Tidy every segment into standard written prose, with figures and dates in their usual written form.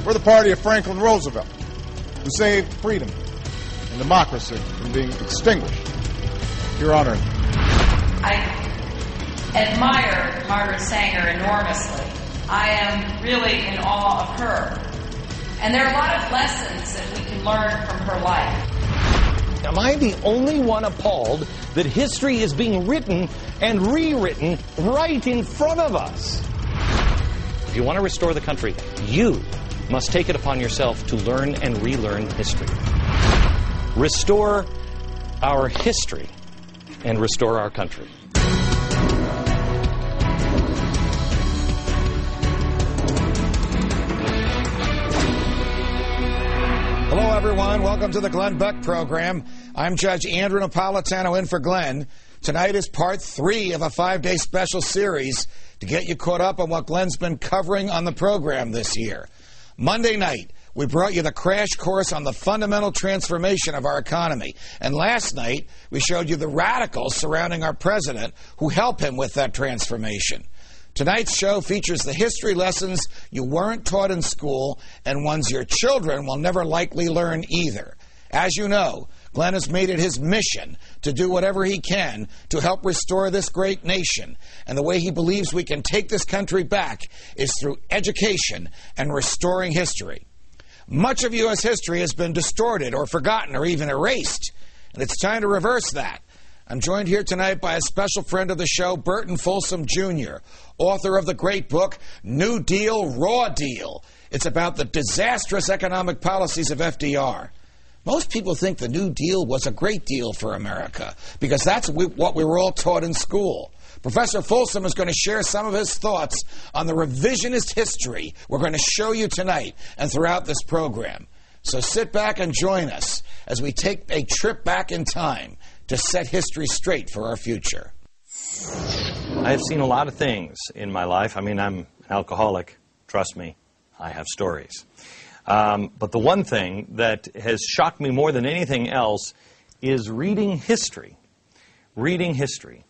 We're the party of Franklin Roosevelt, who saved freedom and democracy from being extinguished. Your Honor. I admire Margaret Sanger enormously. I am really in awe of her. And there are a lot of lessons that we can learn from her life. Am I the only one appalled that history is being written and rewritten right in front of us? If you want to restore the country, you must take it upon yourself to learn and relearn history. Restore our history and restore our country. Hello, everyone. Welcome to the Glenn Beck program. I'm Judge Andrew Napolitano in for Glenn. Tonight is part 3 of a 5-day special series to get you caught up on what Glenn's been covering on the program this year. Monday night, we brought you the crash course on the fundamental transformation of our economy. And last night, we showed you the radicals surrounding our president who help him with that transformation. Tonight's show features the history lessons you weren't taught in school and ones your children will never likely learn either. As you know, Glenn has made it his mission to do whatever he can to help restore this great nation. And the way he believes we can take this country back is through education and restoring history. Much of U.S. history has been distorted or forgotten or even erased, and it's time to reverse that. I'm joined here tonight by a special friend of the show, Burton Folsom Jr., author of the great book, New Deal, Raw Deal. It's about the disastrous economic policies of FDR. Most people think the New Deal was a great deal for America because that's what we were all taught in school. Professor Folsom is going to share some of his thoughts on the revisionist history we're going to show you tonight and throughout this program. So sit back and join us as we take a trip back in time to set history straight for our future. I've seen a lot of things in my life. I mean, I'm an alcoholic. Trust me, I have stories. But the one thing that has shocked me more than anything else is reading history. Reading history.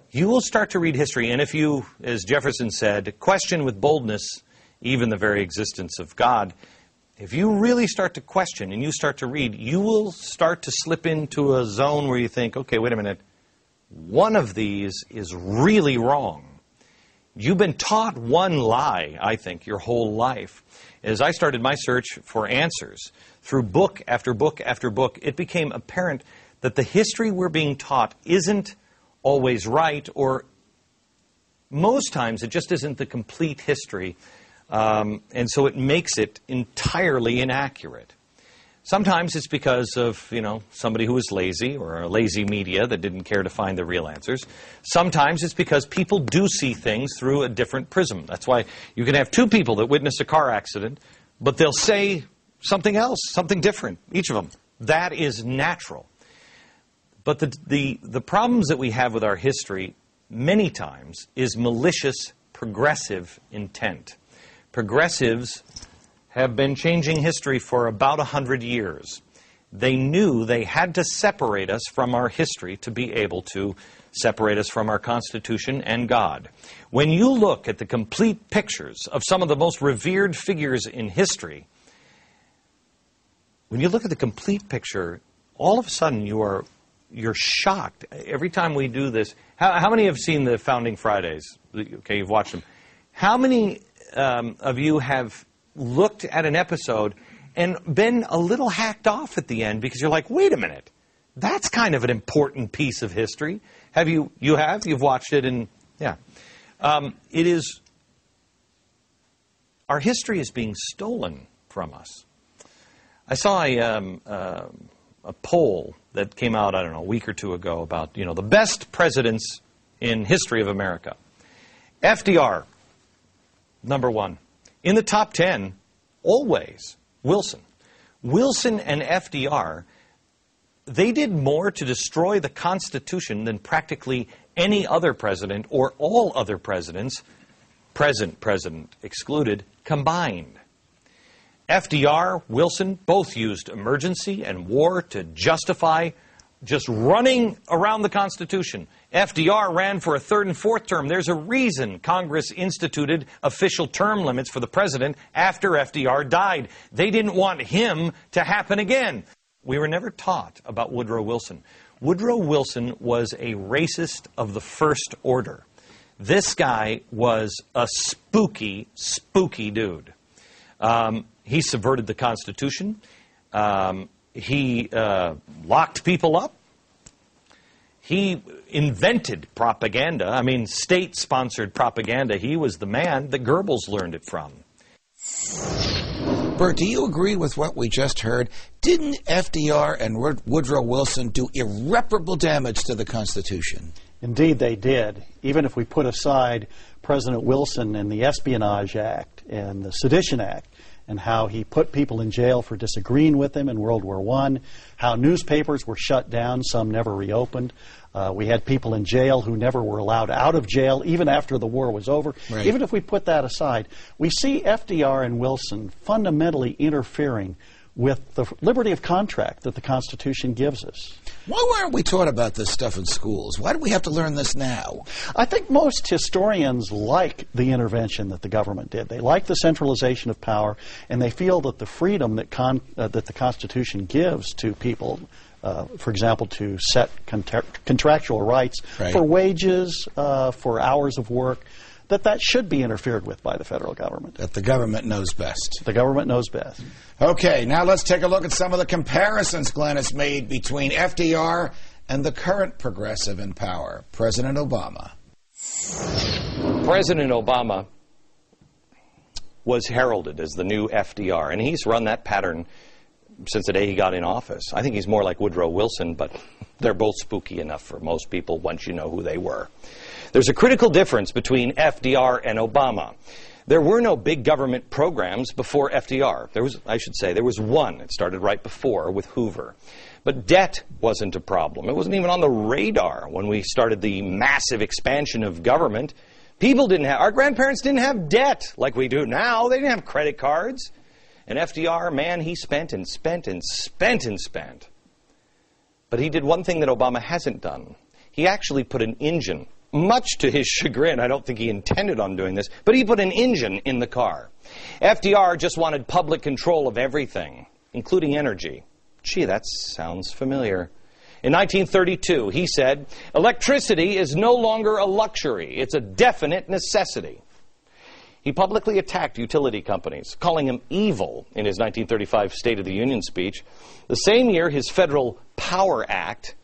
You will start to read history, and if you, as Jefferson said, question with boldness even the very existence of God, if you really start to question and you start to read, you will start to slip into a zone where you think, okay, wait a minute, one of these is really wrong. You've been taught one lie, I think, your whole life. As I started my search for answers through book after book after book, it became apparent that the history we're being taught isn't always right, or most times it just isn't the complete history, and so it makes it entirely inaccurate. Sometimes it's because of, somebody who is lazy or a lazy media that didn't care to find the real answers. Sometimes it's because people do see things through a different prism. That's why you can have two people that witness a car accident, but they'll say something else, something different, each of them. That is natural. But the problems that we have with our history many times is malicious, progressive intent. Progressives have been changing history for about 100 years. They knew they had to separate us from our history to be able to separate us from our Constitution and God. When you look at the complete pictures of some of the most revered figures in history, when you look at the complete picture, all of a sudden you're shocked. Every time we do this, how many have seen the Founding Fridays? Okay, you've watched them. How many of you have looked at an episode and been a little hacked off at the end because you're like, wait a minute, that's kind of an important piece of history. Have you? You have? You've watched it, and yeah. It is, our history is being stolen from us. I saw a poll that came out, I don't know, a week or two ago about, the best presidents in history of America. FDR, number 1. In the top 10, always, Wilson. Wilson and FDR, they did more to destroy the Constitution than practically any other president or all other presidents, present president excluded, combined. FDR, Wilson, both used emergency and war to justify just running around the Constitution. FDR ran for a third and fourth term. There's a reason Congress instituted official term limits for the president after FDR died. They didn't want him to happen again. We were never taught about Woodrow Wilson. Woodrow Wilson was a racist of the first order. This guy was a spooky, spooky dude. He subverted the Constitution. He locked people up. He invented propaganda. I mean, state-sponsored propaganda. He was the man that Goebbels learned it from. Bert, do you agree with what we just heard? Didn't FDR and Woodrow Wilson do irreparable damage to the Constitution? Indeed, they did. Even if we put aside President Wilson and the Espionage Act and the Sedition Act, and how he put people in jail for disagreeing with him in World War I, how newspapers were shut down, some never reopened. We had people in jail who never were allowed out of jail, even after the war was over. Right. Even if we put that aside, we see FDR and Wilson fundamentally interfering with the liberty of contract that the Constitution gives us. Why weren't we taught about this stuff in schools? Why do we have to learn this now? I think most historians like the intervention that the government did. They like the centralization of power, and they feel that the freedom that the Constitution gives to people, for example, to set contractual rights for wages, for hours of work, that should be interfered with by the federal government. That the government knows best. The government knows best. Okay, now let's take a look at some of the comparisons Glenn has made between FDR and the current progressive in power, President Obama. President Obama was heralded as the new FDR, and he's run that pattern since the day he got in office. I think he's more like Woodrow Wilson, but they're both spooky enough for most people once you know who they were. There's a critical difference between FDR and Obama. There were no big government programs before FDR. There was one. It started right before with Hoover. But debt wasn't a problem. It wasn't even on the radar when we started the massive expansion of government. Our grandparents didn't have debt like we do now. They didn't have credit cards. And FDR, man, he spent and spent and spent and spent. But he did one thing that Obama hasn't done. He actually put an engine, much to his chagrin. I don't think he intended on doing this, but he put an engine in the car. FDR just wanted public control of everything, including energy. Gee, that sounds familiar. In 1932, he said, electricity is no longer a luxury. It's a definite necessity. He publicly attacked utility companies, calling them evil in his 1935 State of the Union speech. The same year, his Federal Power Act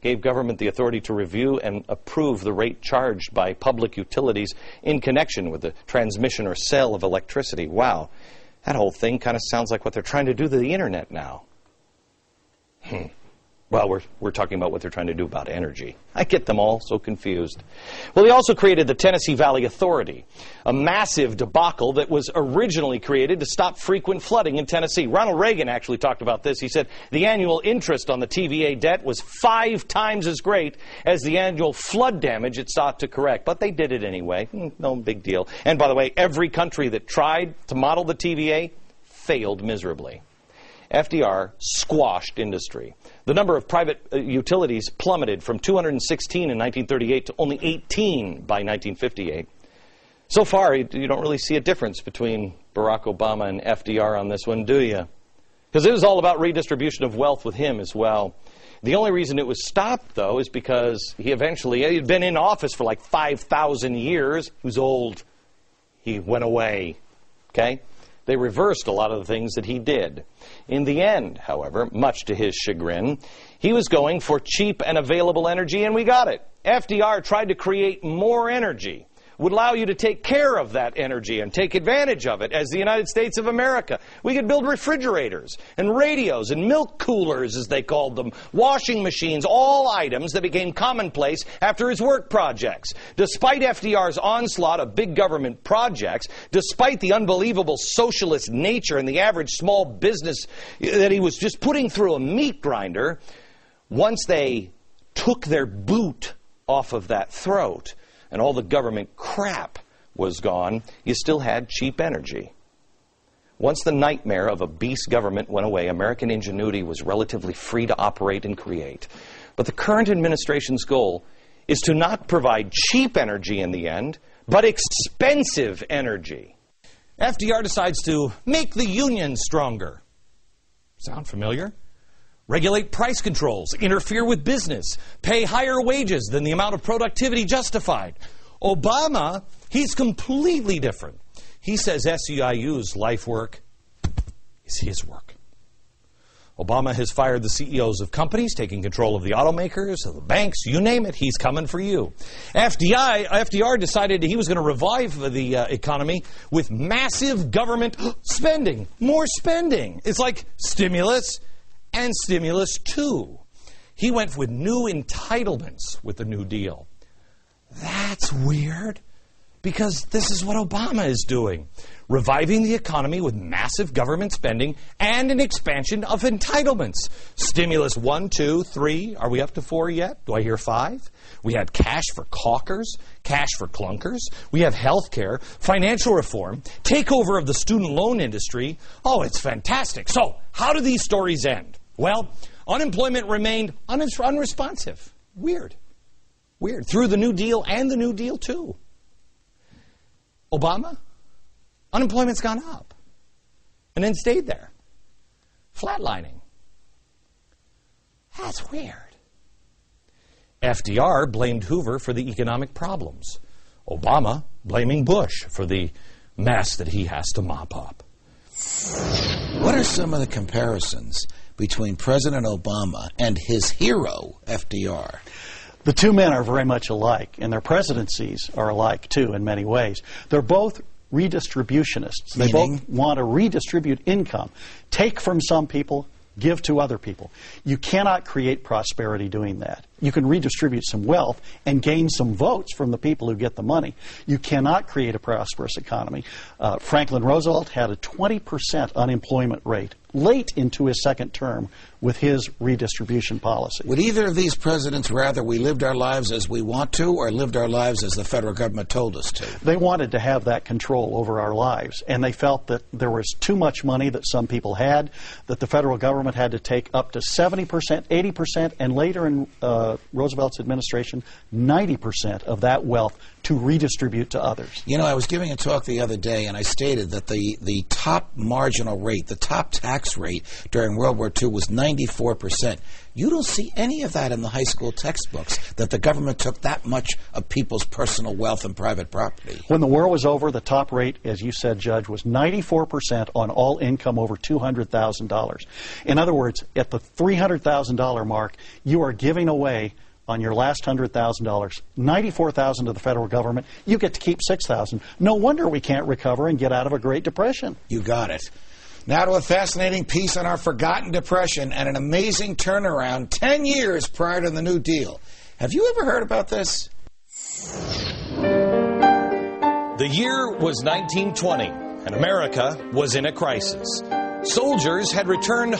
gave government the authority to review and approve the rate charged by public utilities in connection with the transmission or sale of electricity. Wow, that whole thing kind of sounds like what they're trying to do to the internet now. Well, we're talking about what they're trying to do about energy. I get them all so confused. Well, he also created the Tennessee Valley Authority, a massive debacle that was originally created to stop frequent flooding in Tennessee. Ronald Reagan actually talked about this. He said the annual interest on the TVA debt was 5 times as great as the annual flood damage it sought to correct. But they did it anyway. No big deal. And by the way, every country that tried to model the TVA failed miserably. FDR squashed industry. The number of private utilities plummeted from 216 in 1938 to only 18 by 1958. So far, you don't really see a difference between Barack Obama and FDR on this one, do you? Because it was all about redistribution of wealth with him as well. The only reason it was stopped, though, is because he'd been in office for like 5,000 years. He was old. He went away. Okay? They reversed a lot of the things that he did. In the end, however, much to his chagrin, he was going for cheap and available energy, and we got it. FDR tried to create more energy, would allow you to take care of that energy and take advantage of it as the United States of America. We could build refrigerators and radios and milk coolers, as they called them, washing machines, all items that became commonplace after his work projects. Despite FDR's onslaught of big government projects, despite the unbelievable socialist nature and the average small business that he was just putting through a meat grinder, once they took their boot off of that throat, and all the government crap was gone, you still had cheap energy. Once the nightmare of a beast government went away, American ingenuity was relatively free to operate and create. But the current administration's goal is to not provide cheap energy in the end, but expensive energy. FDR decides to make the union stronger. Sound familiar? Regulate price controls, interfere with business, pay higher wages than the amount of productivity justified. Obama, he's completely different. He says SEIU's life work is his work. Obama has fired the CEOs of companies, taking control of the automakers, of the banks, you name it, he's coming for you. FDR decided he was going to revive the economy with massive government spending, more spending. It's like stimulus and stimulus 2. He went with new entitlements with the New Deal. That's weird, because this is what Obama is doing. Reviving the economy with massive government spending and an expansion of entitlements. Stimulus 1, 2, 3. Are we up to 4 yet? Do I hear 5? We had cash for caulkers, cash for clunkers. We have health care, financial reform, takeover of the student loan industry. Oh, it's fantastic. So, how do these stories end? Well, unemployment remained unresponsive. Weird. Through the New Deal and the New Deal 2. Obama? Unemployment's gone up and then stayed there, flatlining. That's weird. FDR blamed Hoover for the economic problems. Obama blaming Bush for the mess that he has to mop up. What are some of the comparisons between President Obama and his hero, FDR? The two men are very much alike, and their presidencies are alike, too, in many ways. They're both redistributionists. They both want to redistribute income. Take from some people, give to other people. You cannot create prosperity doing that. You can redistribute some wealth and gain some votes from the people who get the money. You cannot create a prosperous economy. Franklin Roosevelt had a 20% unemployment rate late into his second term with his redistribution policy. Would either of these presidents rather we lived our lives as we want to or lived our lives as the federal government told us to? They wanted to have that control over our lives, and they felt that there was too much money that some people had, that the federal government had to take up to 70%, 80%, and later in Roosevelt's administration, 90% of that wealth to redistribute to others. You know, I was giving a talk the other day, and I stated that the top marginal rate, the top tax rate during World War II was 94%. You don't see any of that in the high school textbooks, that the government took that much of people's personal wealth and private property. When the war was over, the top rate, as you said, Judge, was 94% on all income over $200,000. In other words, at the $300,000 mark, you are giving away on your last $100,000, $94,000 to the federal government. You get to keep $6,000. No wonder we can't recover and get out of a Great Depression. You got it. Now to a fascinating piece on our forgotten Depression and an amazing turnaround 10 years prior to the New Deal. Have you ever heard about this? The year was 1920, and America was in a crisis. Soldiers had returned